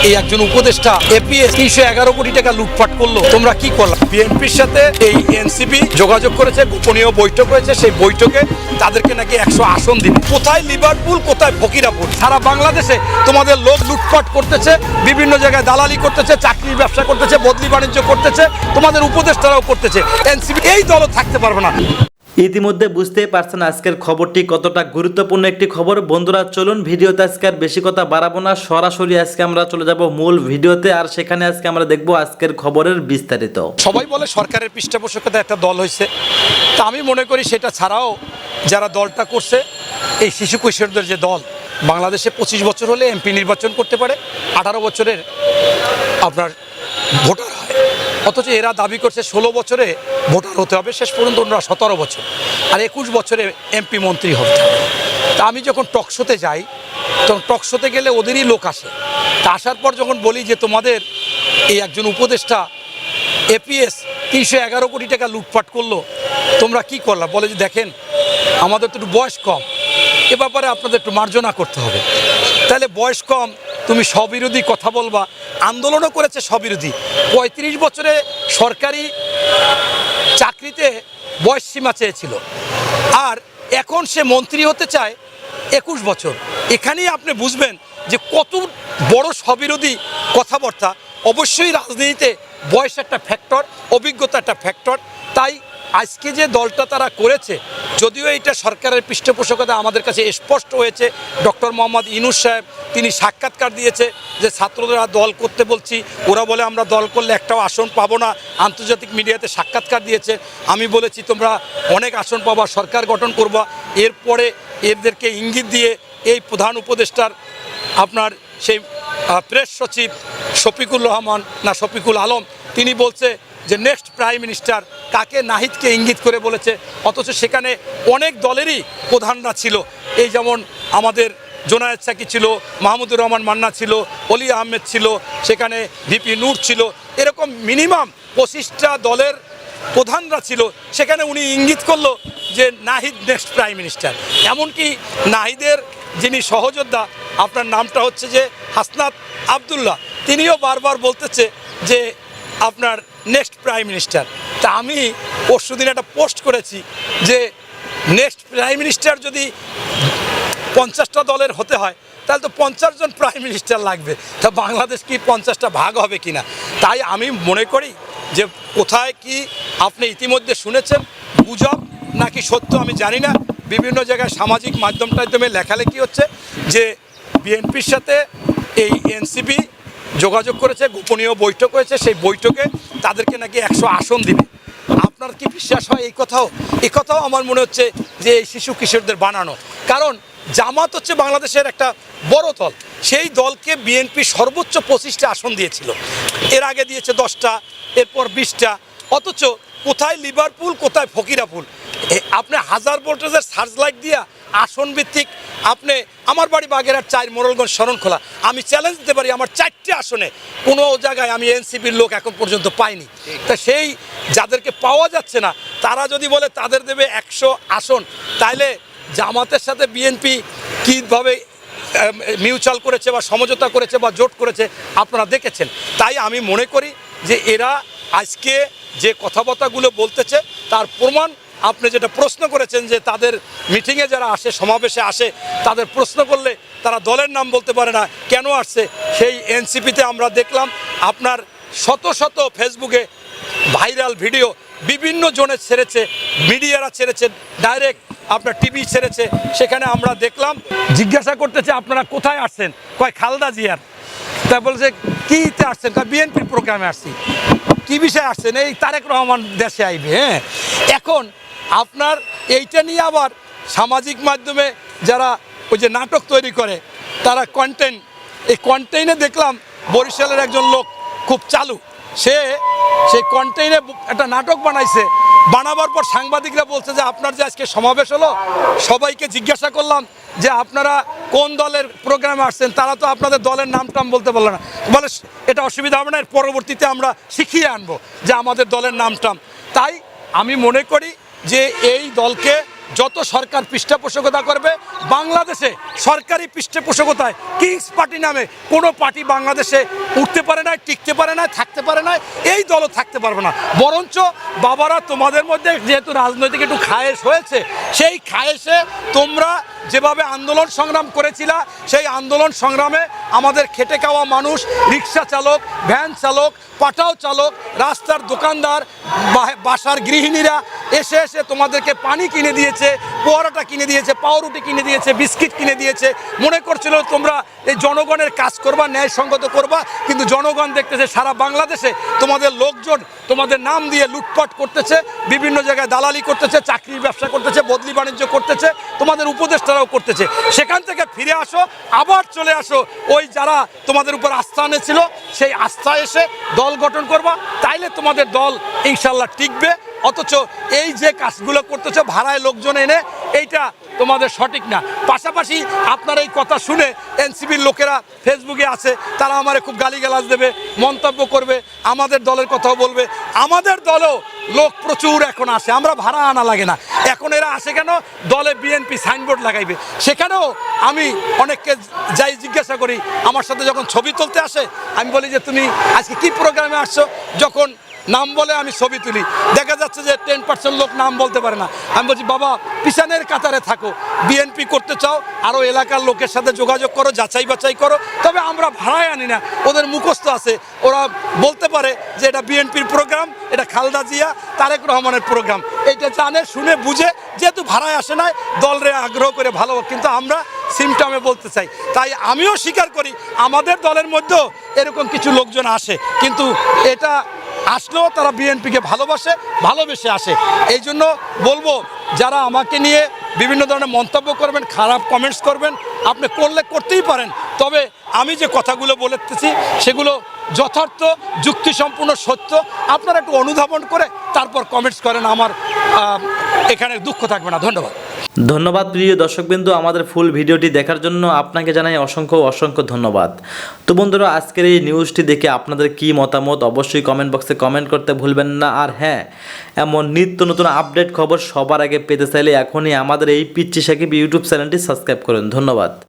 এই একজন উপদেষ্টা এপিএস 311 কোটি টাকা লুটপাট করলো, তোমরা কি করলা? বিএনপির সাথে এই এনসিপি যোগাযোগ করেছে, গোপনীয় বৈঠক হয়েছে, সেই বৈঠকে তাদেরকে নাকি 100 আসন দিবে। কোথায় লিভারপুল, কোথায় ফকিরাপুর? সারা বাংলাদেশে তোমাদের লোক লুটপাট করতেছে, বিভিন্ন জায়গায় দালালি করতেছে, চাকরির ব্যবসা করতেছে, বদলি বাণিজ্য করতেছে, তোমাদের উপদেষ্টারাও করতেছে। এনসিপি এই দলও থাকতে পারবে না। ইতিমধ্যে বুঝতেই পারছেন আজকের খবরটি কতটা গুরুত্বপূর্ণ একটি খবর। বন্ধুরা চলুন ভিডিওতে আজকে আর বেশি কথা বাড়াবো না, সরাসরি আজকে আমরা চলে যাব মূল ভিডিওতে, আর সেখানে আজকে আমরা দেখব আজকের খবরের বিস্তারিত। সবাই বলে সরকারের পৃষ্ঠপোষকতা একটা দল হয়েছে, তা আমি মনে করি সেটা ছাড়াও যারা দলটা করছে, এই শিশু কিশোরদের যে দল, বাংলাদেশে 25 বছর হলে এমপি নির্বাচন করতে পারে, 18 বছরের আপনার ভোটার হয়, অথচ এরা দাবি করছে 16 বছরে ভোটার হতে হবে, শেষ পর্যন্ত ওনারা 17 বছর আর 21 বছরে এমপি মন্ত্রী হতে হবে। তা আমি যখন টকশোতে যাই, তখন টকশোতে গেলে ওদেরই লোক আসে। তা আসার পর যখন বলি যে তোমাদের এই একজন উপদেষ্টা এপিএস 311 কোটি টাকা লুটপাট করলো, তোমরা কি করলা? বলে যে দেখেন আমাদের তো একটু বয়স কম, এ ব্যাপারে আপনাদের একটু মার্জনা করতে হবে। তাহলে বয়স কম, তুমি স্ববিরোধী কথা বলবা? আন্দোলনও করেছে স্ববিরোধী। 35 বছরে সরকারি চাকরিতে বয়স সীমা চেয়েছিল, আর এখন সে মন্ত্রী হতে চায় 21 বছর। এখানেই আপনি বুঝবেন যে কত বড় স্ববিরোধী কথাবার্তা। অবশ্যই রাজনীতিতে বয়স একটা ফ্যাক্টর, অভিজ্ঞতা একটা ফ্যাক্টর। তাই আজকে যে দলটা তারা করেছে, যদিও এটা সরকারের পৃষ্ঠপোষকতা আমাদের কাছে স্পষ্ট হয়েছে। ডক্টর মোহাম্মদ ইউনূস সাহেব তিনি সাক্ষাৎকার দিয়েছে যে ছাত্ররা দল করতে বলছি, ওরা বলে আমরা দল করলে একটাও আসন পাবো না। আন্তর্জাতিক মিডিয়াতে সাক্ষাৎকার দিয়েছে। আমি বলেছি তোমরা অনেক আসন পাবা, সরকার গঠন করবা। এরপরে এদেরকে ইঙ্গিত দিয়ে এই প্রধান উপদেষ্টার আপনার সেই প্রেস সচিব শফিকুল আলম তিনি বলছে যে নেক্সট প্রাইম মিনিস্টার কাকে, নাহিদকে ইঙ্গিত করে বলেছে। অথচ সেখানে অনেক দলেরই প্রধানরা ছিল, এই যেমন আমাদের জোনায়েদ সাকি ছিল, মাহমুদুর রহমান মান্না ছিল, অলি আহমেদ ছিল, সেখানে ভিপি নূর ছিল, এরকম মিনিমাম 25টা দলের প্রধানরা ছিল। সেখানে উনি ইঙ্গিত করলো যে নাহিদ নেক্সট প্রাইম মিনিস্টার। এমনকি নাহিদের যিনি সহযোদ্ধা, আপনার নামটা হচ্ছে যে হাসনাত আবদুল্লাহ, তিনিও বারবার বলতেছে যে আপনার নেক্সট প্রাইম মিনিস্টার। তা আমি পরশুদিন একটা পোস্ট করেছি যে নেক্সট প্রাইম মিনিস্টার যদি 50টা দলের হতে হয়, তাহলে তো 50 জন প্রাইম মিনিস্টার লাগবে। তা বাংলাদেশ কি 50টা ভাগ হবে কিনা? তাই আমি মনে করি যে কোথায় কি আপনি ইতিমধ্যে শুনেছেন, গুজব নাকি সত্য আমি জানি না। বিভিন্ন জায়গায় সামাজিক মাধ্যমে লেখালেখি হচ্ছে যে বিএনপির সাথে এই এনসিপি যোগাযোগ করেছে, গোপনীয় বৈঠক হয়েছে, সেই বৈঠকে তাদেরকে নাকি 100 আসন দিবে। আপনার কি বিশ্বাস হয় এই কথাও? এই কথাও আমার মনে হচ্ছে যে এই শিশু কিশোরদের বানানো। কারণ জামাত হচ্ছে বাংলাদেশের একটা বড় দল, সেই দলকে বিএনপি সর্বোচ্চ 25টা আসন দিয়েছিল, এর আগে দিয়েছে 10টা, এরপর 20টা। অথচ কোথায় লিভারপুল, কোথায় ফকিরাপুর? আপনি 1000 ভোল্টেজের সার্চ লাইট দিয়া আসন ভিত্তিক, আপনি আমার বাড়ি বাগেরহাট 4 মোড়লগঞ্জ শরণখোলা, আমি চ্যালেঞ্জ দিতে পারি আমার 4টে আসনে কোনো জায়গায় আমি এনসিপির লোক এখন পর্যন্ত পাইনি। তা সেই যাদেরকে পাওয়া যাচ্ছে না, তারা যদি বলে তাদের দেবে 100 আসন, তাইলে জামাতের সাথে বিএনপি কীভাবে মিউচুয়াল করেছে বা সমঝোতা করেছে বা জোট করেছে আপনারা দেখেছেন। তাই আমি মনে করি যে এরা আজকে যে কথাবার্তাগুলো বলতেছে তার প্রমাণ আপনি যেটা প্রশ্ন করেছেন যে তাদের মিটিংয়ে যারা আসে, সমাবেশে আসে, তাদের প্রশ্ন করলে তারা দলের নাম বলতে পারে না, কেন আসছে? সেই এনসিপিতে আমরা দেখলাম আপনার শত শত ফেসবুকে ভাইরাল ভিডিও বিভিন্ন জনে ছেড়েছে, মিডিয়ারা ছেড়েছে, ডাইরেক্ট আপনার টিভি ছেড়েছে। সেখানে আমরা দেখলাম জিজ্ঞাসা করতেছে আপনারা কোথায় আসছেন, কয় খালেদা জিয়ার। তা বলছে কীতে আসছেন? বিএনপির প্রোগ্রামে আসছি। কী বিষয়ে আসছেন? এই তারেক রহমান দেশে আইবে। হ্যাঁ, এখন আপনার এইটা নিয়ে আবার সামাজিক মাধ্যমে যারা ওই যে নাটক তৈরি করে, তারা কন্টেন্ট, এই কন্টেন্টে দেখলাম বরিশালের একজন লোক খুব চালু, সেই কন্টেন্টে একটা নাটক বানাইছে। বানাবার পর সাংবাদিকরা বলছে যে আপনার যে আজকে সমাবেশ হলো, সবাইকে জিজ্ঞাসা করলাম যে আপনারা কোন দলের প্রোগ্রামে আসছেন, তারা তো আপনাদের দলের নামটাম বলতে পারলো না। বলে এটা অসুবিধা হবে না, এর পরবর্তীতে আমরা শিখিয়ে আনবো যে আমাদের দলের নামটাম। তাই আমি মনে করি যে এই দলকে যত সরকার পৃষ্ঠপোষকতা করবে, বাংলাদেশে সরকারি পৃষ্ঠপোষকতায় কিংস পার্টি নামে কোনো পার্টি বাংলাদেশে উঠতে পারে না, টিকতে পারে না, থাকতে পারে না, এই দলও থাকতে পারবে না। বরঞ্চ বাবারা, তোমাদের মধ্যে যেহেতু রাজনৈতিক একটু খায়েশ হয়েছে, সেই খায়েশে তোমরা যেভাবে আন্দোলন সংগ্রাম করেছিলা, সেই আন্দোলন সংগ্রামে আমাদের খেটে খাওয়া মানুষ, রিক্সা চালক, ভ্যান চালক, পাটাও চালক, রাস্তার দোকানদার, বাসার গৃহিণীরা এসে এসে তোমাদেরকে পানি কিনে দিয়েছে, পোয়ারাটা কিনে দিয়েছে, পাউরুটি কিনে দিয়েছে, বিস্কিট কিনে দিয়েছে। মনে করছিল তোমরা এই জনগণের কাজ করবা, ন্যায়সঙ্গত করবা, কিন্তু জনগণ দেখতেছে সারা বাংলাদেশে তোমাদের লোকজন তোমাদের নাম দিয়ে লুটপাট করতেছে, বিভিন্ন জায়গায় দালালি করতেছে, চাকরির ব্যবসা করতেছে, বদলি বাণিজ্য করতেছে, তোমাদের উপদেষ্টারাও করতেছে। সেখান থেকে ফিরে আসো, আবার চলে আসো ওই যারা তোমাদের উপর আস্থা এনেছিল, সেই আস্থা এসে দল গঠন করবা, তাইলে তোমাদের দল ইনশাল্লাহ টিকবে। অথচ এই যে কাজগুলো করতেছে ভাড়ায় লোকজন এনে, এইটা তোমাদের সঠিক না। পাশাপাশি আপনার এই কথা শুনে এনসিপির লোকেরা ফেসবুকে আছে, তারা আমারে খুব গালিগালাজ দেবে, মন্তব্য করবে, আমাদের দলের কথাও বলবে। আমাদের দলও লোক প্রচুর এখন আসে, আমরা ভাড়া আনা লাগে না। এখন এরা আসে কেন? দলে বিএনপি সাইনবোর্ড লাগাইবে। সেখানেও আমি অনেককে যাই জিজ্ঞাসা করি, আমার সাথে যখন ছবি তুলতে আসে, আমি বলি যে তুমি আজকে কি প্রোগ্রামে আসছো? যখন নাম বলে আমি ছবি তুলি, দেখা যাচ্ছে যে 10% লোক নাম বলতে পারে না। আমি বলছি, বাবা পিছনের কাতারে থাকো, বিএনপি করতে চাও আরও এলাকার লোকের সাথে যোগাযোগ করো, যাচাই বাছাই করো। তবে আমরা ভাড়ায় আনি না, ওদের মুখস্থ আছে, ওরা বলতে পারে যে এটা বিএনপির প্রোগ্রাম, এটা খালেদা জিয়া তারেক রহমানের প্রোগ্রাম, এটা জানে শুনে বুঝে, যেহেতু ভাড়ায় আসে নাই, দলরে আগ্রহ করে ভালো। কিন্তু আমরা সিমটমে বলতে চাই, তাই আমিও স্বীকার করি আমাদের দলের মধ্যেও এরকম কিছু লোকজন আসে, কিন্তু এটা আসলেও তারা বিএনপিকে ভালোবেসে আসে। এই জন্য বলবো, যারা আমাকে নিয়ে বিভিন্ন ধরনের মন্তব্য করবেন, খারাপ কমেন্টস করবেন, আপনি করতেই পারেন, তবে আমি যে কথাগুলো বলেছি সেগুলো যথার্থ, যুক্তিসম্পূর্ণ, সত্য। আপনারা একটু অনুধাবন করে তারপর কমেন্টস করেন, আমার এখানে দুঃখ থাকবে না। ধন্যবাদ। ধন্যবাদ প্রিয় দর্শকবৃন্দ, আমাদের ফুল ভিডিওটি দেখার জন্য আপনাকে জানাই অসংখ্য ধন্যবাদ। তো বন্ধুরা, আজকের এই নিউজটি দেখে আপনাদের কি মতামত অবশ্যই কমেন্ট বক্সে কমেন্ট করতে ভুলবেন না। আর হ্যাঁ, এমন নিত্য নতুন আপডেট খবর সবার আগে পেতে চাইলে এখনই আমাদের এই পিচ্চি সাকিব ইউটিউব চ্যানেলটি সাবস্ক্রাইব করুন। ধন্যবাদ।